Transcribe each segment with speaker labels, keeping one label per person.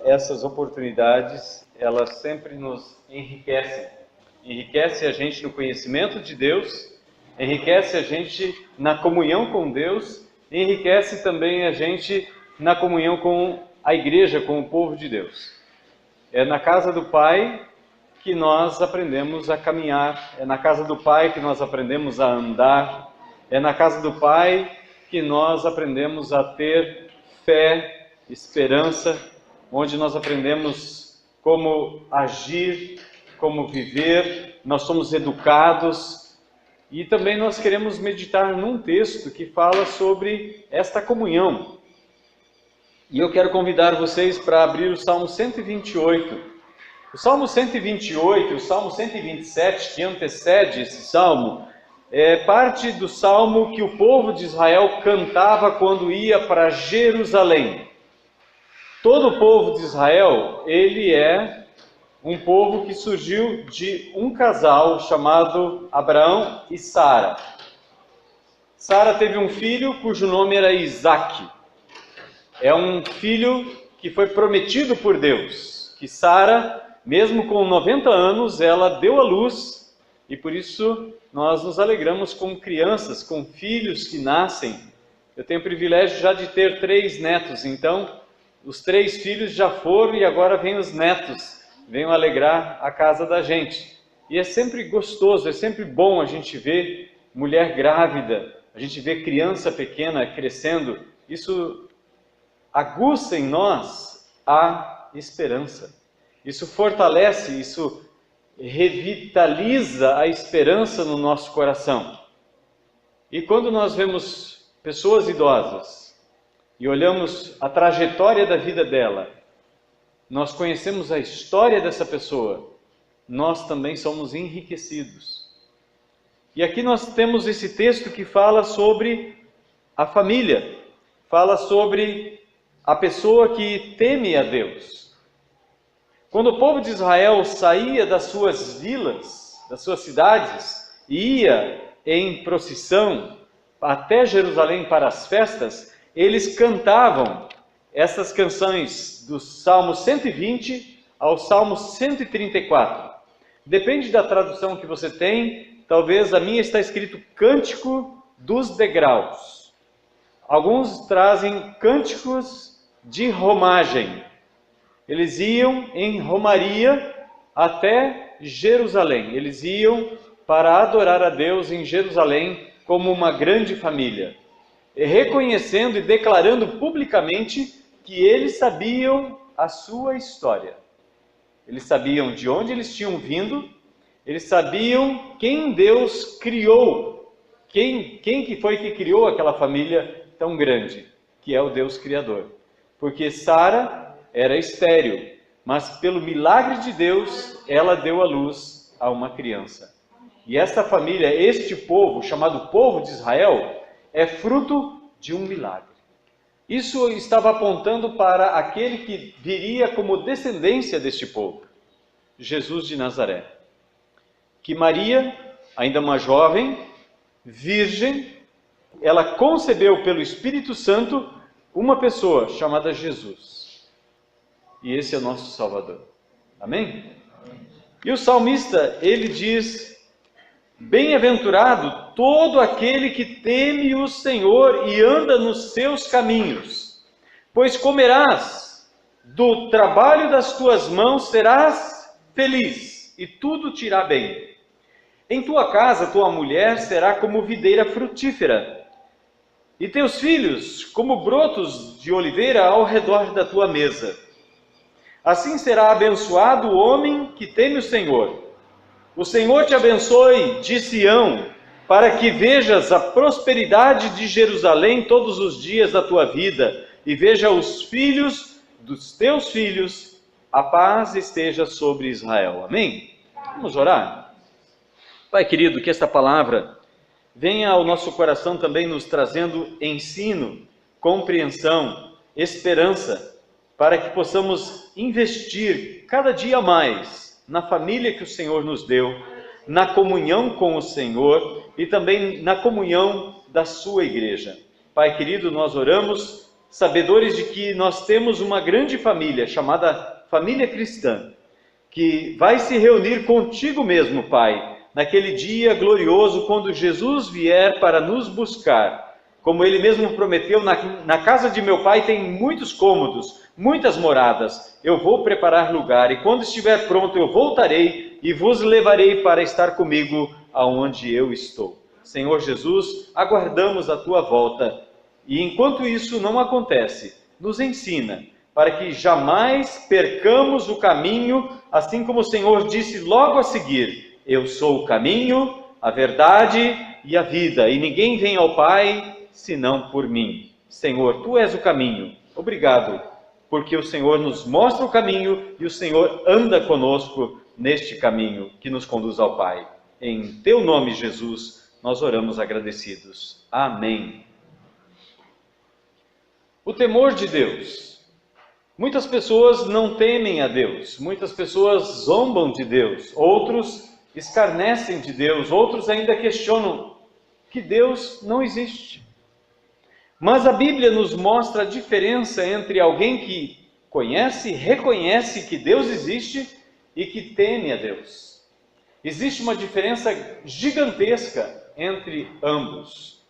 Speaker 1: essas oportunidades, elas sempre nos enriquecem. Enriquece a gente no conhecimento de Deus, enriquece a gente na comunhão com Deus, enriquece também a gente na comunhão com a igreja, com o povo de Deus. É na casa do Pai que nós aprendemos a caminhar, é na casa do Pai que nós aprendemos a andar, é na casa do Pai que nós aprendemos a ter fé, esperança, onde nós aprendemos como agir, como viver, nós somos educados. E também nós queremos meditar num texto que fala sobre esta comunhão. E eu quero convidar vocês para abrir o Salmo 128. O Salmo 128 e o Salmo 127, que antecede esse Salmo, é parte do Salmo que o povo de Israel cantava quando ia para Jerusalém. Todo o povo de Israel, ele é um povo que surgiu de um casal chamado Abraão e Sara. Sara teve um filho cujo nome era Isaque. É um filho que foi prometido por Deus, que Sara, mesmo com 90 anos, ela deu à luz, e por isso nós nos alegramos com crianças, com filhos que nascem. Eu tenho o privilégio já de ter 3 netos, então os 3 filhos já foram e agora vêm os netos, venham alegrar a casa da gente. E é sempre gostoso, é sempre bom a gente ver mulher grávida, a gente ver criança pequena crescendo. Isso aguça em nós a esperança. Isso fortalece, isso revitaliza a esperança no nosso coração. E quando nós vemos pessoas idosas e olhamos a trajetória da vida dela, nós conhecemos a história dessa pessoa, nós também somos enriquecidos. E aqui nós temos esse texto que fala sobre a família, fala sobre a pessoa que teme a Deus. Quando o povo de Israel saía das suas vilas, das suas cidades, e ia em procissão até Jerusalém para as festas, eles cantavam essas canções do Salmo 120 ao Salmo 134. Depende da tradução que você tem, talvez a minha está escrito Cântico dos Degraus. Alguns trazem cânticos de romagem. Eles iam em romaria até Jerusalém. Eles iam para adorar a Deus em Jerusalém como uma grande família, reconhecendo e declarando publicamente que eles sabiam a sua história. Eles sabiam de onde eles tinham vindo, eles sabiam quem Deus criou, quem que foi que criou aquela família tão grande, que é o Deus Criador. Porque Sara era estéril, mas pelo milagre de Deus, ela deu à luz a uma criança. E esta família, este povo, chamado povo de Israel, é fruto de um milagre. Isso estava apontando para aquele que viria como descendência deste povo, Jesus de Nazaré. Que Maria, ainda uma jovem, virgem, ela concebeu pelo Espírito Santo uma pessoa chamada Jesus. E esse é o nosso Salvador. Amém? E o salmista, ele diz: bem-aventurado todo aquele que teme o Senhor e anda nos seus caminhos, pois comerás do trabalho das tuas mãos, serás feliz e tudo te irá bem. Em tua casa, tua mulher será como videira frutífera, e teus filhos como brotos de oliveira ao redor da tua mesa. Assim será abençoado o homem que teme o Senhor. O Senhor te abençoe de Sião, para que vejas a prosperidade de Jerusalém todos os dias da tua vida, e veja os filhos dos teus filhos, a paz esteja sobre Israel. Amém? Vamos orar? Pai querido, que esta palavra venha ao nosso coração também nos trazendo ensino, compreensão, esperança, para que possamos investir cada dia mais na família que o Senhor nos deu, na comunhão com o Senhor e também na comunhão da sua igreja. Pai querido, nós oramos sabedores de que nós temos uma grande família, chamada família cristã, que vai se reunir contigo mesmo, Pai, naquele dia glorioso, quando Jesus vier para nos buscar. Como Ele mesmo prometeu, na casa de meu Pai tem muitos cômodos, muitas moradas. Eu vou preparar lugar, e quando estiver pronto eu voltarei e vos levarei para estar comigo aonde eu estou. Senhor Jesus, aguardamos a Tua volta, e enquanto isso não acontece, nos ensina, para que jamais percamos o caminho, assim como o Senhor disse logo a seguir: eu sou o caminho, a verdade e a vida, e ninguém vem ao Pai senão por mim. Senhor, Tu és o caminho. Obrigado, porque o Senhor nos mostra o caminho e o Senhor anda conosco neste caminho que nos conduz ao Pai. Em Teu nome, Jesus, nós oramos agradecidos. Amém. O temor de Deus. Muitas pessoas não temem a Deus, muitas pessoas zombam de Deus, outros escarnecem de Deus, outros ainda questionam que Deus não existe. Mas a Bíblia nos mostra a diferença entre alguém que conhece, reconhece que Deus existe e que teme a Deus. Existe uma diferença gigantesca entre ambos.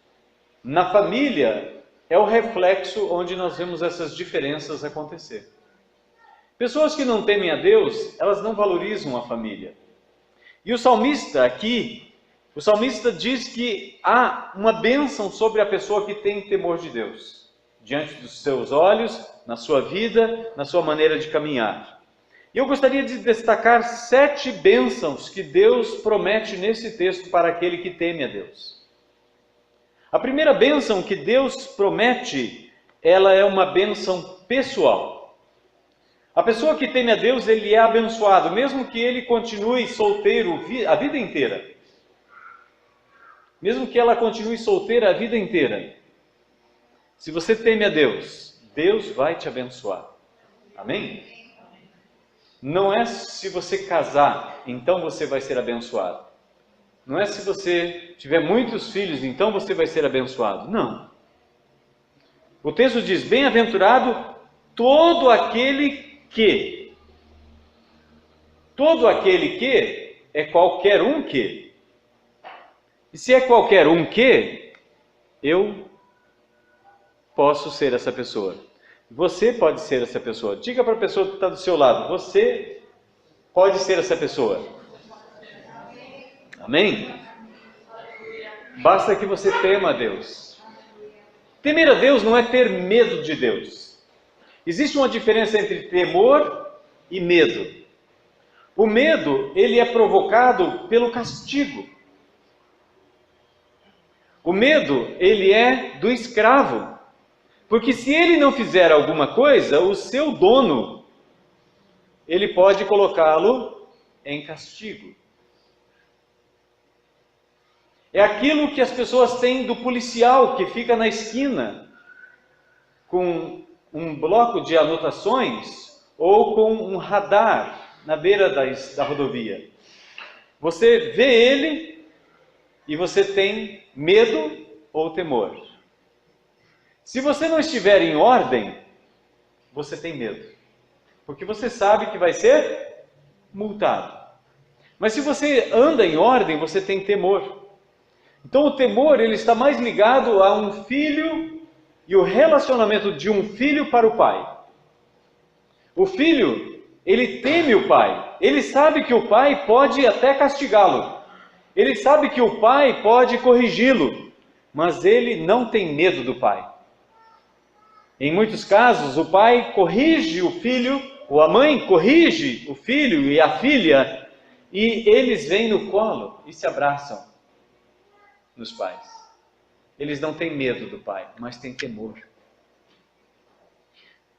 Speaker 1: Na família, é o reflexo onde nós vemos essas diferenças acontecer. Pessoas que não temem a Deus, elas não valorizam a família. E o salmista aqui, o salmista diz que há uma bênção sobre a pessoa que tem temor de Deus, diante dos seus olhos, na sua vida, na sua maneira de caminhar. E eu gostaria de destacar 7 bênçãos que Deus promete nesse texto para aquele que teme a Deus. A primeira bênção que Deus promete, ela é uma bênção pessoal. A pessoa que teme a Deus, ele é abençoado, mesmo que ele continue solteiro a vida inteira. Mesmo que ela continue solteira a vida inteira. Se você teme a Deus, Deus vai te abençoar. Amém? Não é se você casar, então você vai ser abençoado. Não é se você tiver muitos filhos, então você vai ser abençoado. Não. O texto diz: bem-aventurado todo aquele que. Todo aquele que é qualquer um que. E se é qualquer um que, eu posso ser essa pessoa. Você pode ser essa pessoa. Diga para a pessoa que está do seu lado: você pode ser essa pessoa. Amém? Basta que você tema a Deus. Temer a Deus não é ter medo de Deus. Existe uma diferença entre temor e medo. O medo, ele é provocado pelo castigo. O medo, ele é do escravo. Porque se ele não fizer alguma coisa, o seu dono, ele pode colocá-lo em castigo. É aquilo que as pessoas têm do policial que fica na esquina com um bloco de anotações ou com um radar na beira da rodovia. Você vê ele e você tem medo ou temor. Se você não estiver em ordem, você tem medo, porque você sabe que vai ser multado. Mas se você anda em ordem, você tem temor. Então o temor, ele está mais ligado a um filho e o relacionamento de um filho para o pai. O filho, ele teme o pai. Ele sabe que o pai pode até castigá-lo. Ele sabe que o pai pode corrigi-lo. Mas ele não tem medo do pai. Em muitos casos, o pai corrige o filho, ou a mãe corrige o filho e a filha, e eles vêm no colo e se abraçam nos pais. Eles não têm medo do pai, mas têm temor.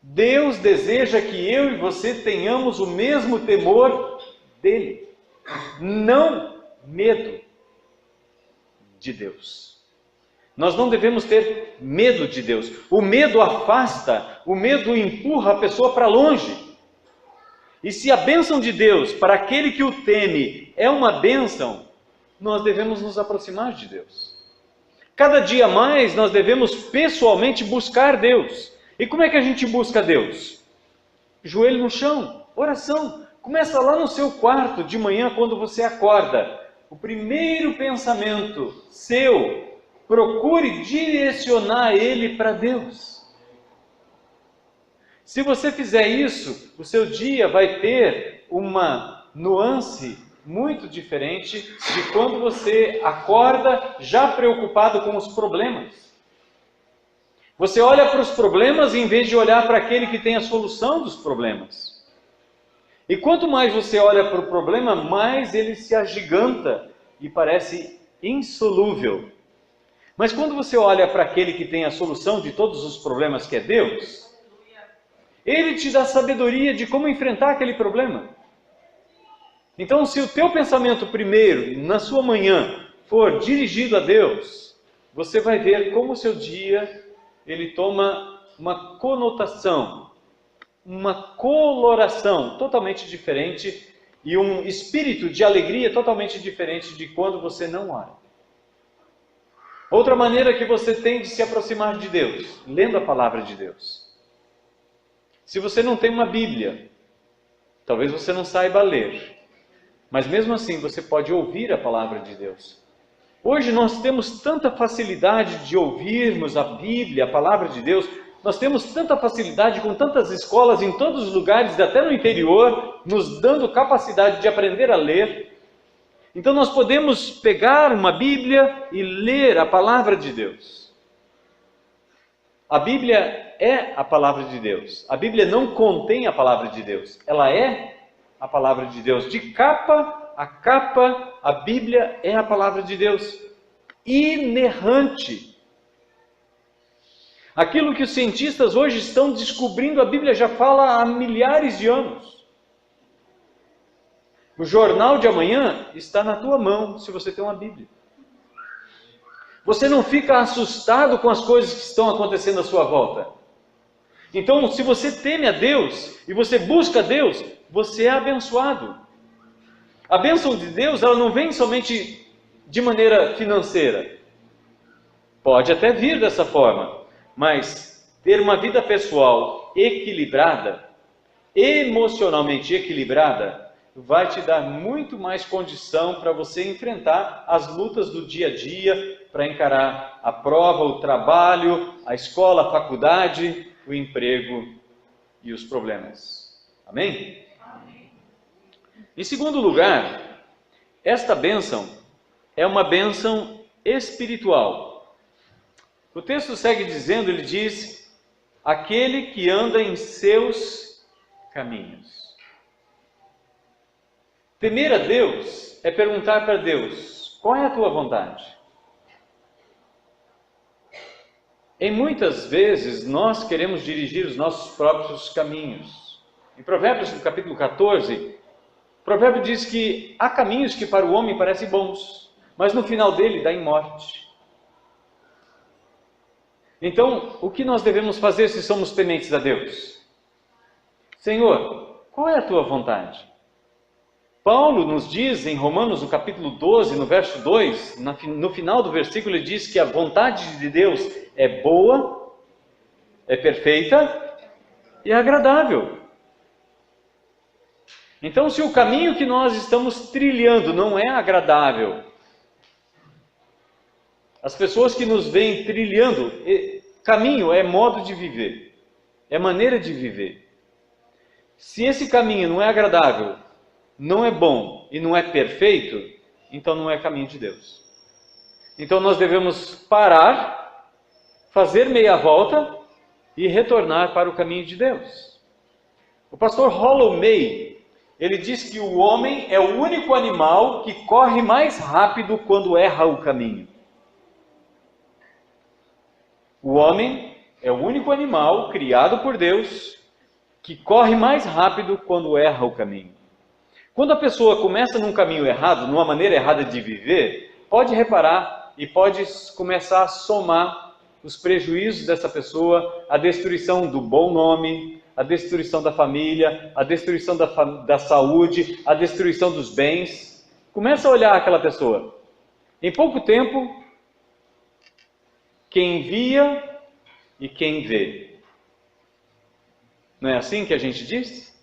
Speaker 1: Deus deseja que eu e você tenhamos o mesmo temor dele, não medo de Deus. Nós não devemos ter medo de Deus. O medo afasta, o medo empurra a pessoa para longe. E se a bênção de Deus para aquele que o teme é uma bênção, nós devemos nos aproximar de Deus. Cada dia mais nós devemos pessoalmente buscar Deus. E como é que a gente busca Deus? Joelho no chão, oração. Começa lá no seu quarto de manhã, quando você acorda. O primeiro pensamento seu, procure direcionar ele para Deus. Se você fizer isso, o seu dia vai ter uma nuance muito diferente de quando você acorda já preocupado com os problemas. Você olha para os problemas em vez de olhar para aquele que tem a solução dos problemas. E quanto mais você olha para o problema, mais ele se agiganta e parece insolúvel. Mas quando você olha para aquele que tem a solução de todos os problemas, que é Deus, ele te dá sabedoria de como enfrentar aquele problema. Então, se o teu pensamento primeiro, na sua manhã, for dirigido a Deus, você vai ver como o seu dia ele toma uma conotação, uma coloração totalmente diferente e um espírito de alegria totalmente diferente de quando você não ora. Outra maneira que você tem de se aproximar de Deus, lendo a palavra de Deus. Se você não tem uma Bíblia, talvez você não saiba ler, mas mesmo assim você pode ouvir a palavra de Deus. Hoje nós temos tanta facilidade de ouvirmos a Bíblia, a palavra de Deus. Nós temos tanta facilidade com tantas escolas em todos os lugares, até no interior, nos dando capacidade de aprender a ler. Então nós podemos pegar uma Bíblia e ler a palavra de Deus. A Bíblia é a palavra de Deus. A Bíblia não contém a palavra de Deus. Ela é a palavra de Deus. De capa a capa, a Bíblia é a palavra de Deus. Inerrante. Aquilo que os cientistas hoje estão descobrindo, a Bíblia já fala há milhares de anos. O jornal de amanhã está na tua mão, se você tem uma Bíblia. Você não fica assustado com as coisas que estão acontecendo à sua volta. Então, se você teme a Deus e você busca Deus, você é abençoado. A bênção de Deus, ela não vem somente de maneira financeira. Pode até vir dessa forma, mas ter uma vida pessoal equilibrada, emocionalmente equilibrada, vai te dar muito mais condição para você enfrentar as lutas do dia a dia, para encarar a prova, o trabalho, a escola, a faculdade, o emprego e os problemas. Amém? Em segundo lugar, esta bênção é uma bênção espiritual. O texto segue dizendo, ele diz, aquele que anda em seus caminhos. Temer a Deus é perguntar para Deus, qual é a tua vontade? Em muitas vezes nós queremos dirigir os nossos próprios caminhos. Em Provérbios, no capítulo 14, o provérbio diz que há caminhos que para o homem parecem bons, mas no final dele dá em morte. Então, o que nós devemos fazer se somos tementes a Deus? Senhor, qual é a tua vontade? Paulo nos diz em Romanos, no capítulo 12, no verso 2, no final do versículo, ele diz que a vontade de Deus é boa, é perfeita e é agradável. Então, se o caminho que nós estamos trilhando não é agradável, as pessoas que nos veem trilhando, caminho é modo de viver, é maneira de viver. Se esse caminho não é agradável, não é bom e não é perfeito, então não é caminho de Deus. Então nós devemos parar, fazer meia volta e retornar para o caminho de Deus. O pastor Rollo May, ele diz que o homem é o único animal que corre mais rápido quando erra o caminho. O homem é o único animal criado por Deus que corre mais rápido quando erra o caminho. Quando a pessoa começa num caminho errado, numa maneira errada de viver, pode reparar e pode começar a somar os prejuízos dessa pessoa, a destruição do bom nome, a destruição da família, a destruição da saúde, a destruição dos bens. Começa a olhar aquela pessoa. Em pouco tempo, quem via e quem vê. Não é assim que a gente diz?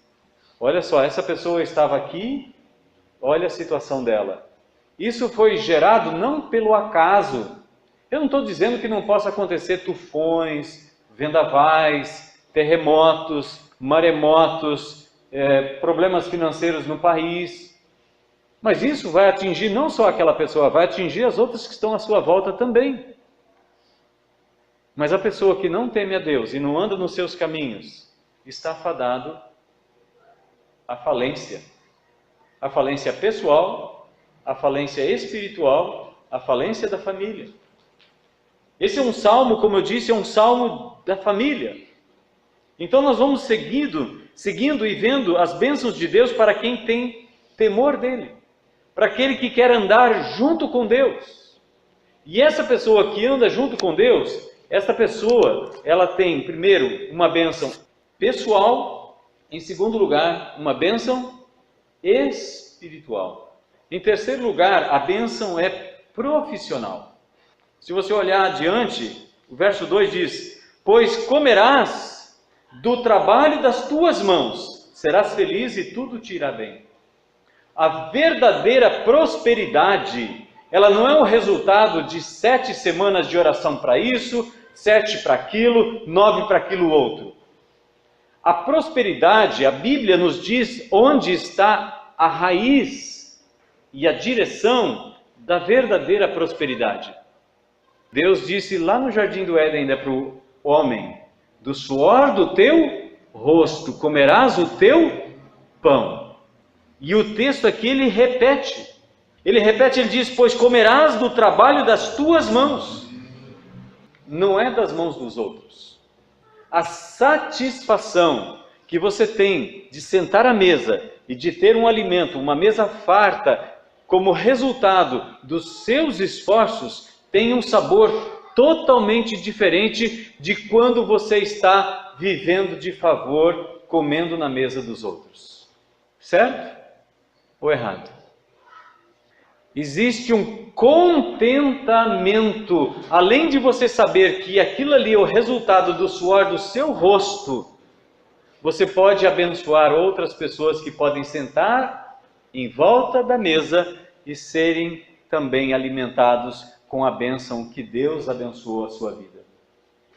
Speaker 1: Olha só, essa pessoa estava aqui, olha a situação dela. Isso foi gerado não pelo acaso. Eu não estou dizendo que não possa acontecer tufões, vendavais, terremotos, maremotos, problemas financeiros no país. Mas isso vai atingir não só aquela pessoa, vai atingir as outras que estão à sua volta também. Mas a pessoa que não teme a Deus e não anda nos seus caminhos, está fadado à falência. A falência pessoal, a falência espiritual, a falência da família. Esse é um salmo, como eu disse, é um salmo da família. Então nós vamos seguindo e vendo as bênçãos de Deus para quem tem temor dele. Para aquele que quer andar junto com Deus. E essa pessoa que anda junto com Deus, essa pessoa, ela tem, primeiro, uma bênção pessoal, em segundo lugar, uma bênção espiritual. Em terceiro lugar, a bênção é profissional. Se você olhar adiante, o verso 2 diz: pois comerás do trabalho das tuas mãos, serás feliz e tudo te irá bem. A verdadeira prosperidade, ela não é o resultado de 7 semanas de oração para isso, 7 para aquilo, 9 para aquilo outro. A prosperidade, a Bíblia nos diz onde está a raiz e a direção da verdadeira prosperidade. Deus disse lá no Jardim do Éden ainda para o homem: do suor do teu rosto comerás o teu pão. E o texto aqui ele repete, ele diz: pois comerás do trabalho das tuas mãos. Não é das mãos dos outros. A satisfação que você tem de sentar à mesa e de ter um alimento, uma mesa farta, como resultado dos seus esforços, tem um sabor totalmente diferente de quando você está vivendo de favor, comendo na mesa dos outros. Certo? Ou errado? Existe um contentamento, além de você saber que aquilo ali é o resultado do suor do seu rosto, você pode abençoar outras pessoas que podem sentar em volta da mesa e serem também alimentados com a bênção que Deus abençoou a sua vida.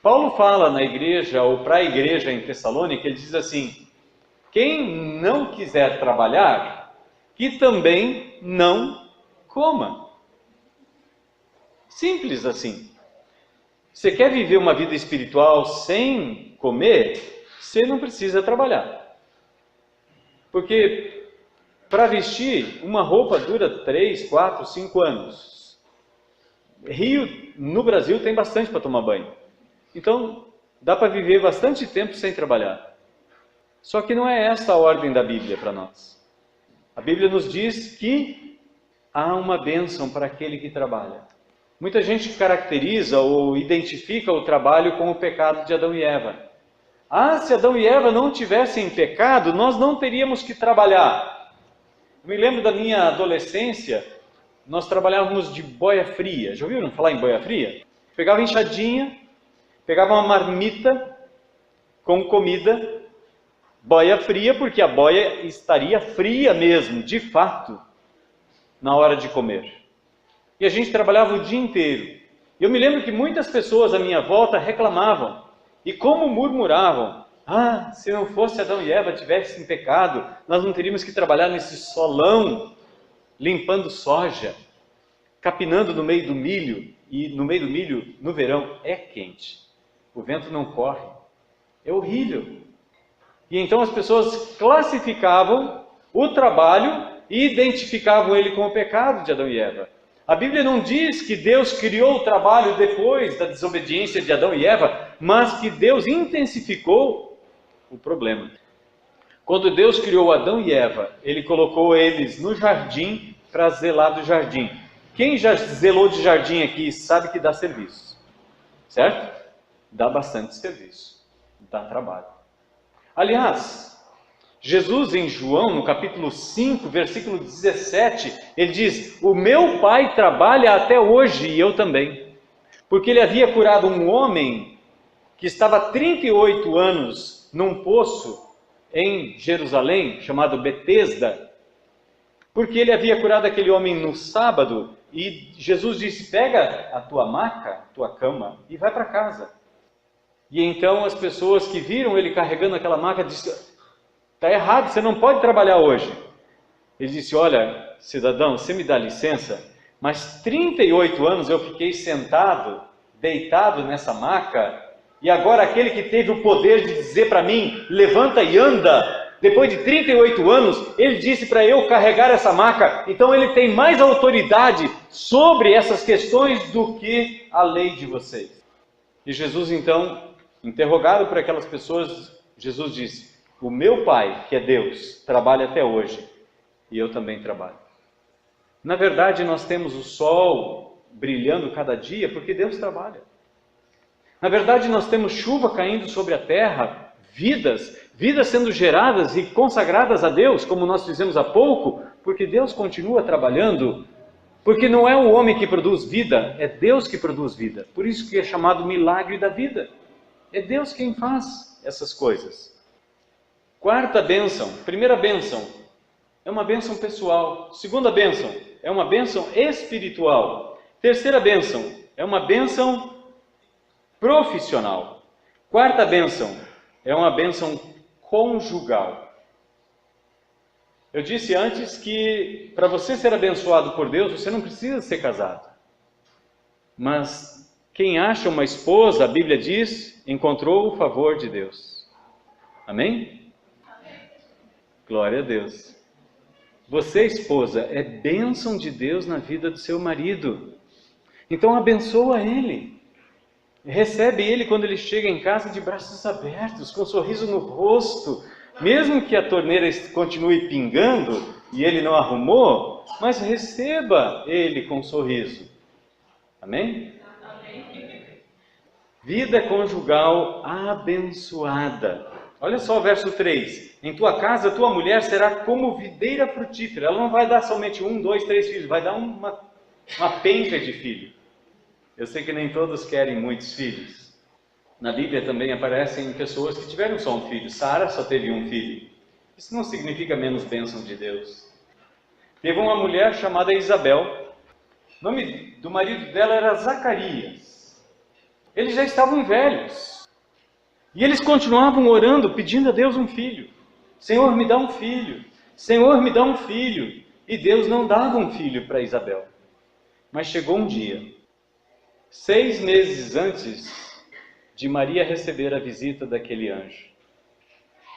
Speaker 1: Paulo fala na igreja, ou para a igreja em Tessalônica, ele diz assim: quem não quiser trabalhar, que também não coma. Simples assim. Você quer viver uma vida espiritual sem comer? Você não precisa trabalhar. Porque para vestir uma roupa dura 3, 4, 5 anos. Rio, no Brasil, tem bastante para tomar banho. Então, dá para viver bastante tempo sem trabalhar. Só que não é essa a ordem da Bíblia para nós. A Bíblia nos diz que há uma bênção para aquele que trabalha. Muita gente caracteriza ou identifica o trabalho com o pecado de Adão e Eva. Ah, se Adão e Eva não tivessem pecado, nós não teríamos que trabalhar. Eu me lembro da minha adolescência, nós trabalhávamos de boia fria. Já ouviram falar em boia fria? Pegava enxadinha, pegava uma marmita com comida, boia fria, porque a boia estaria fria mesmo, de fato, na hora de comer. E a gente trabalhava o dia inteiro. Eu me lembro que muitas pessoas à minha volta reclamavam, e como murmuravam: ah, se não fosse Adão e Eva tivessem pecado, nós não teríamos que trabalhar nesse solão, limpando soja, capinando no meio do milho, e no meio do milho, no verão, é quente. O vento não corre. É horrível. E então as pessoas classificavam o trabalho e identificavam ele com o pecado de Adão e Eva. A Bíblia não diz que Deus criou o trabalho depois da desobediência de Adão e Eva, mas que Deus intensificou o problema. Quando Deus criou Adão e Eva, Ele colocou eles no jardim para zelar do jardim. Quem já zelou de jardim aqui sabe que dá serviço, certo? Dá bastante serviço, dá trabalho. Aliás, Jesus em João, no capítulo 5, versículo 17, ele diz: o meu Pai trabalha até hoje e eu também. Porque ele havia curado um homem que estava há 38 anos num poço em Jerusalém, chamado Betesda, porque ele havia curado aquele homem no sábado, e Jesus disse: pega a tua maca, a tua cama, e vai para casa. E então as pessoas que viram ele carregando aquela maca disseram: está errado, você não pode trabalhar hoje. Ele disse: olha, cidadão, você me dá licença, mas 38 anos eu fiquei sentado, deitado nessa maca, e agora aquele que teve o poder de dizer para mim: levanta e anda, depois de 38 anos, ele disse para eu carregar essa maca, então ele tem mais autoridade sobre essas questões do que a lei de vocês. E Jesus então, interrogado por aquelas pessoas, Jesus disse: o meu Pai, que é Deus, trabalha até hoje, e eu também trabalho. Na verdade, nós temos o sol brilhando cada dia porque Deus trabalha. Na verdade, nós temos chuva caindo sobre a terra, vidas sendo geradas e consagradas a Deus, como nós fizemos há pouco, porque Deus continua trabalhando, porque não é o homem que produz vida, é Deus que produz vida. Por isso que é chamado milagre da vida. É Deus quem faz essas coisas. Quarta bênção, primeira bênção, é uma bênção pessoal. Segunda bênção, é uma bênção espiritual. Terceira bênção, é uma bênção profissional. Quarta bênção, é uma bênção conjugal. Eu disse antes que para você ser abençoado por Deus, você não precisa ser casado. Mas quem acha uma esposa, a Bíblia diz, encontrou o favor de Deus. Amém? Glória a Deus. Você, esposa, é bênção de Deus na vida do seu marido. Então abençoa ele. Recebe ele quando ele chega em casa de braços abertos, com um sorriso no rosto. Mesmo que a torneira continue pingando e ele não arrumou, mas receba ele com um sorriso. Amém? Amém. Vida conjugal abençoada. Olha só o verso 3. Em tua casa, tua mulher será como videira frutífera. Ela não vai dar somente 1, 2, 3 filhos, vai dar uma penca de filho. Eu sei que nem todos querem muitos filhos. Na Bíblia também aparecem pessoas que tiveram só um filho. Sara só teve um filho. Isso não significa menos bênção de Deus. Teve uma mulher chamada Isabel. O nome do marido dela era Zacarias. Eles já estavam velhos. E eles continuavam orando, pedindo a Deus um filho. Senhor, me dá um filho. Senhor, me dá um filho. E Deus não dava um filho para Isabel. Mas chegou um dia, 6 meses antes de Maria receber a visita daquele anjo.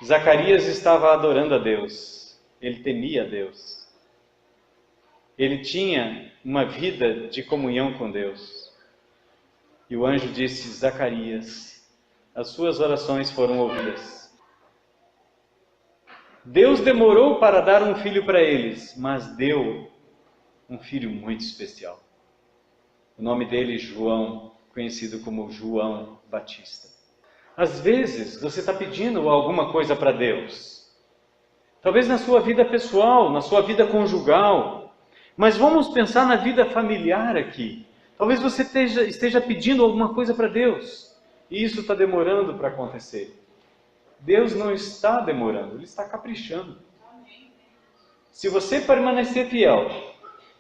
Speaker 1: Zacarias estava adorando a Deus. Ele temia a Deus. Ele tinha uma vida de comunhão com Deus. E o anjo disse: Zacarias, as suas orações foram ouvidas. Deus demorou para dar um filho para eles, mas deu um filho muito especial. O nome dele é João, conhecido como João Batista. Às vezes, você está pedindo alguma coisa para Deus. Talvez na sua vida pessoal, na sua vida conjugal. Mas vamos pensar na vida familiar aqui. Talvez você esteja pedindo alguma coisa para Deus. E isso está demorando para acontecer. Deus não está demorando, Ele está caprichando. Se você permanecer fiel,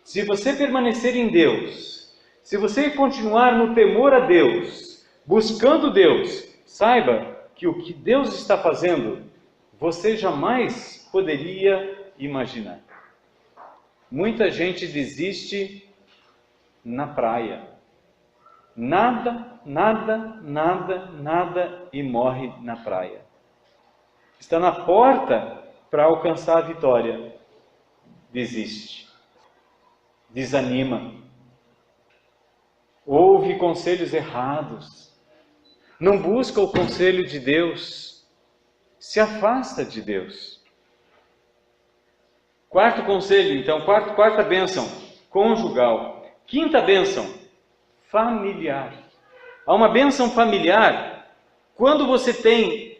Speaker 1: se você permanecer em Deus, se você continuar no temor a Deus, buscando Deus, saiba que o que Deus está fazendo, você jamais poderia imaginar. Muita gente desiste na praia. Nada e morre na praia. Está na porta para alcançar a vitória. Desiste. Desanima. Ouve conselhos errados. Não busca o conselho de Deus. Se afasta de Deus. Quarto conselho, então, quarta bênção, conjugal. Quinta bênção, familiar. Há uma bênção familiar. Quando você tem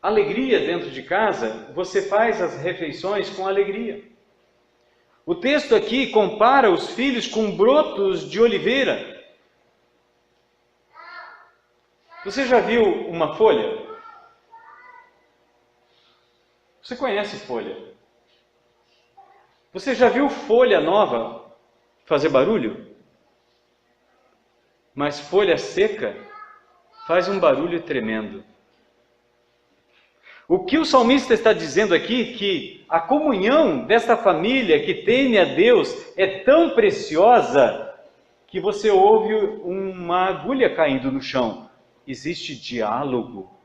Speaker 1: alegria dentro de casa, você faz as refeições com alegria. O texto aqui compara os filhos com brotos de oliveira. Você já viu uma folha? Você conhece folha? Você já viu folha nova fazer barulho? Mas folha seca faz um barulho tremendo. O que o salmista está dizendo aqui, que a comunhão desta família que teme a Deus é tão preciosa que você ouve uma agulha caindo no chão. Existe diálogo.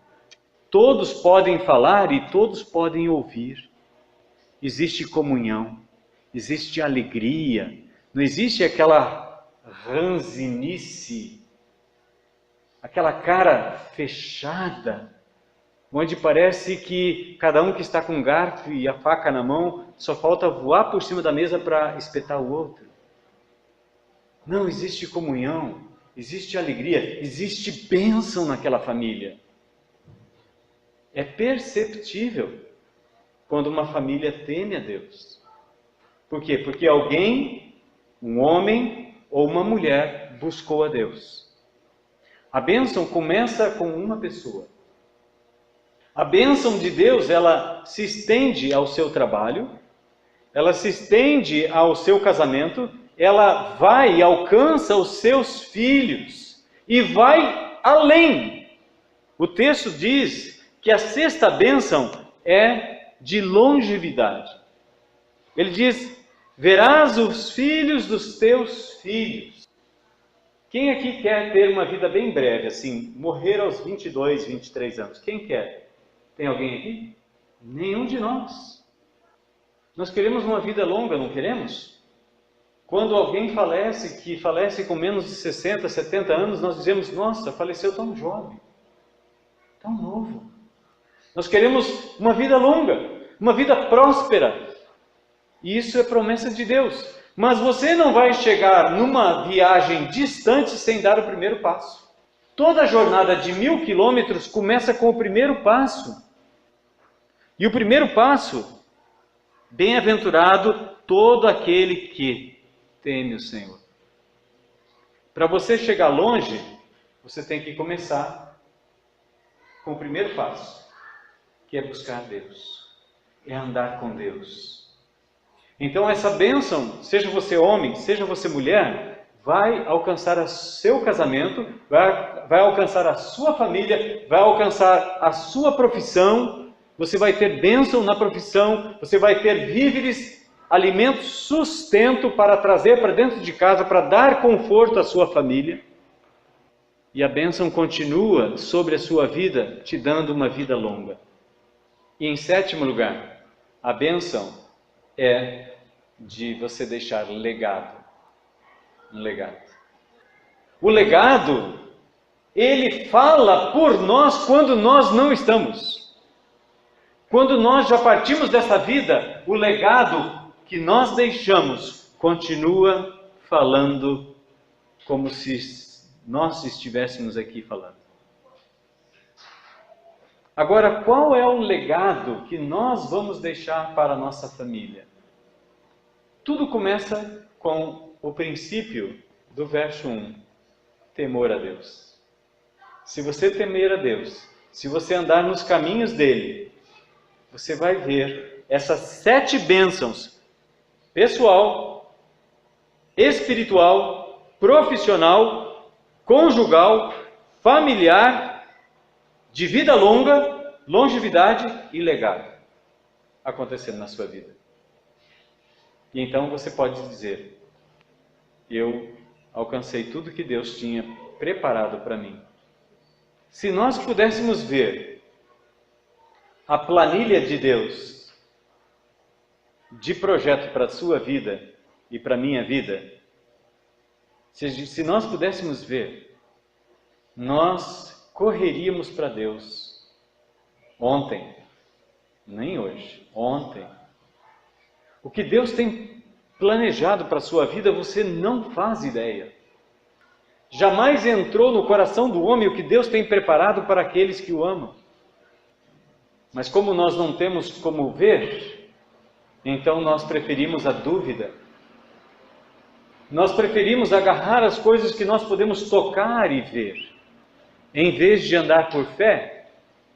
Speaker 1: Todos podem falar e todos podem ouvir. Existe comunhão, existe alegria. Não existe aquela ranzinice, aquela cara fechada, onde parece que cada um que está com o garfo e a faca na mão, só falta voar por cima da mesa para espetar o outro. Não, existe comunhão, existe alegria, existe bênção naquela família. É perceptível quando uma família teme a Deus. Por quê? Porque alguém, um homem ou uma mulher, buscou a Deus. A bênção começa com uma pessoa. A bênção de Deus, ela se estende ao seu trabalho, ela se estende ao seu casamento, ela vai e alcança os seus filhos e vai além. O texto diz que a sexta bênção é de longevidade. Ele diz: verás os filhos dos teus filhos. Quem aqui quer ter uma vida bem breve, assim, morrer aos 22, 23 anos? Quem quer? Tem alguém aqui? Nenhum de nós. Nós queremos uma vida longa, não queremos? Quando alguém falece, que falece com menos de 60, 70 anos, nós dizemos: nossa, faleceu tão jovem, tão novo. Nós queremos uma vida longa, uma vida próspera. E isso é promessa de Deus. Mas você não vai chegar numa viagem distante sem dar o primeiro passo. Toda jornada de 1000 quilômetros começa com o primeiro passo. E o primeiro passo: bem-aventurado todo aquele que teme o Senhor. Para você chegar longe, você tem que começar com o primeiro passo, que é buscar Deus, é andar com Deus. Então essa bênção, seja você homem, seja você mulher, vai alcançar o seu casamento, vai alcançar a sua família, vai alcançar a sua profissão. Você vai ter bênção na profissão, você vai ter víveres, alimento, sustento para trazer para dentro de casa, para dar conforto à sua família. E a bênção continua sobre a sua vida, te dando uma vida longa. E em sétimo lugar, a bênção é de você deixar legado. Um legado. O legado, ele fala por nós quando nós não estamos. Quando nós já partimos dessa vida, o legado que nós deixamos continua falando como se nós estivéssemos aqui falando. Agora, qual é o legado que nós vamos deixar para a nossa família? Tudo começa com o princípio do verso 1, temor a Deus. Se você temer a Deus, se você andar nos caminhos dele, você vai ver essas 7 bênçãos: pessoal, espiritual, profissional, conjugal, familiar, de vida longa, longevidade e legado acontecendo na sua vida. E então você pode dizer: eu alcancei tudo que Deus tinha preparado para mim. Se nós pudéssemos ver a planilha de Deus de projeto para a sua vida e para a minha vida, se nós pudéssemos ver, nós correríamos para Deus ontem, nem hoje, ontem. O que Deus tem planejado para a sua vida, você não faz ideia. Jamais entrou no coração do homem o que Deus tem preparado para aqueles que o amam. Mas como nós não temos como ver, então nós preferimos a dúvida. Nós preferimos agarrar as coisas que nós podemos tocar e ver. Em vez de andar por fé,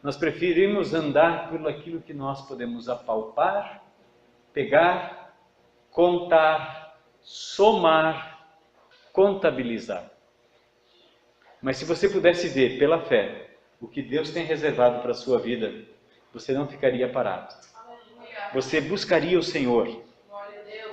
Speaker 1: Nós preferimos andar por aquilo que nós podemos apalpar, pegar, contar, somar, contabilizar. Mas se você pudesse ver pela fé o que Deus tem reservado para a sua vida, você não ficaria parado. Você buscaria o Senhor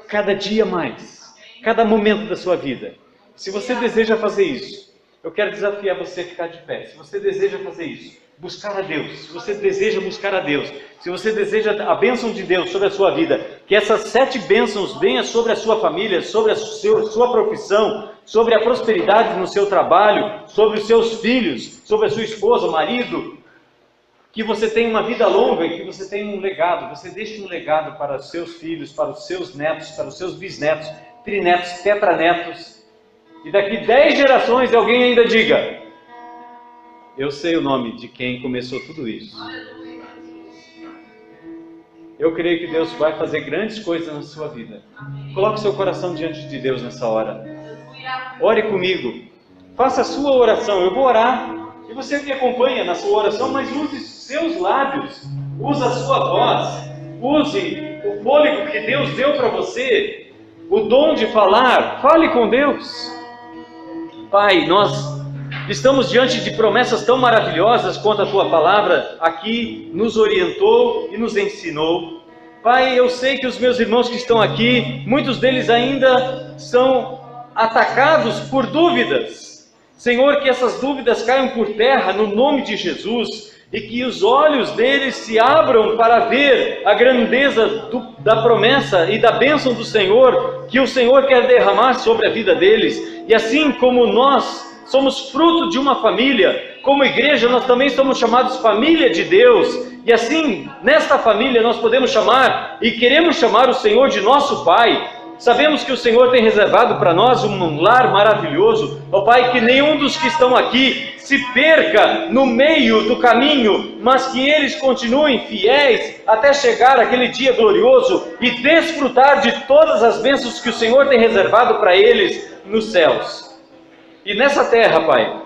Speaker 1: cada dia mais, cada momento da sua vida. Se você deseja fazer isso, eu quero desafiar você a ficar de pé. Se você deseja fazer isso, buscar a Deus, se você deseja buscar a Deus, se você deseja a bênção de Deus sobre a sua vida, que essas 7 bênçãos venham sobre a sua família, sobre a sua profissão, sobre a prosperidade no seu trabalho, sobre os seus filhos, sobre a sua esposa, o marido, que você tenha uma vida longa e que você tenha um legado, você deixe um legado para os seus filhos, para os seus netos, para os seus bisnetos, trinetos, tetranetos, e daqui 10 gerações alguém ainda diga: eu sei o nome de quem começou tudo isso. Eu creio que Deus vai fazer grandes coisas na sua vida. Coloque seu coração diante de Deus nessa hora. Ore comigo. Faça a sua oração. Eu vou orar. E você me acompanha na sua oração, mas use seus lábios. Use a sua voz. Use o fôlego que Deus deu para você. O dom de falar. Fale com Deus. Pai, nós estamos diante de promessas tão maravilhosas quanto a Tua palavra aqui nos orientou e nos ensinou. Pai, eu sei que os meus irmãos que estão aqui, muitos deles ainda são atacados por dúvidas. Senhor, que essas dúvidas caiam por terra no nome de Jesus e que os olhos deles se abram para ver a grandeza da promessa e da bênção do Senhor, que o Senhor quer derramar sobre a vida deles. E assim como nós somos fruto de uma família, como igreja nós também somos chamados família de Deus, e assim, nesta família nós podemos chamar e queremos chamar o Senhor de nosso Pai. Sabemos que o Senhor tem reservado para nós um lar maravilhoso. Ó Pai, que nenhum dos que estão aqui se perca no meio do caminho, mas que eles continuem fiéis até chegar aquele dia glorioso e desfrutar de todas as bênçãos que o Senhor tem reservado para eles nos céus. E nessa terra, Pai,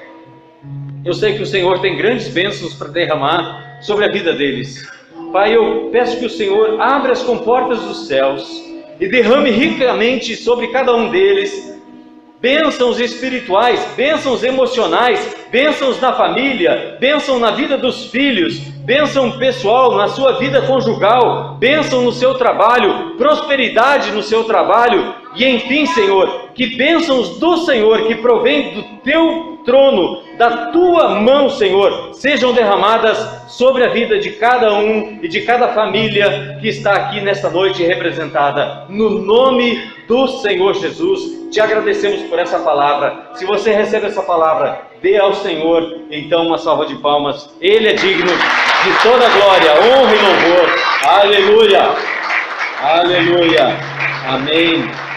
Speaker 1: eu sei que o Senhor tem grandes bênçãos para derramar sobre a vida deles. Pai, eu peço que o Senhor abra as comportas dos céus e derrame ricamente sobre cada um deles bênçãos espirituais, bênçãos emocionais, bênçãos na família, bênção na vida dos filhos, bênção pessoal, na sua vida conjugal, bênção no seu trabalho, prosperidade no seu trabalho, e enfim, Senhor, que bênçãos do Senhor, que provém do Teu trono, da Tua mão, Senhor, sejam derramadas sobre a vida de cada um e de cada família que está aqui nesta noite representada. No nome do Senhor Jesus, te agradecemos por essa palavra. Se você recebe essa palavra, dê ao Senhor, então, uma salva de palmas. Ele é digno de toda a glória, honra e louvor. Aleluia! Aleluia! Amém!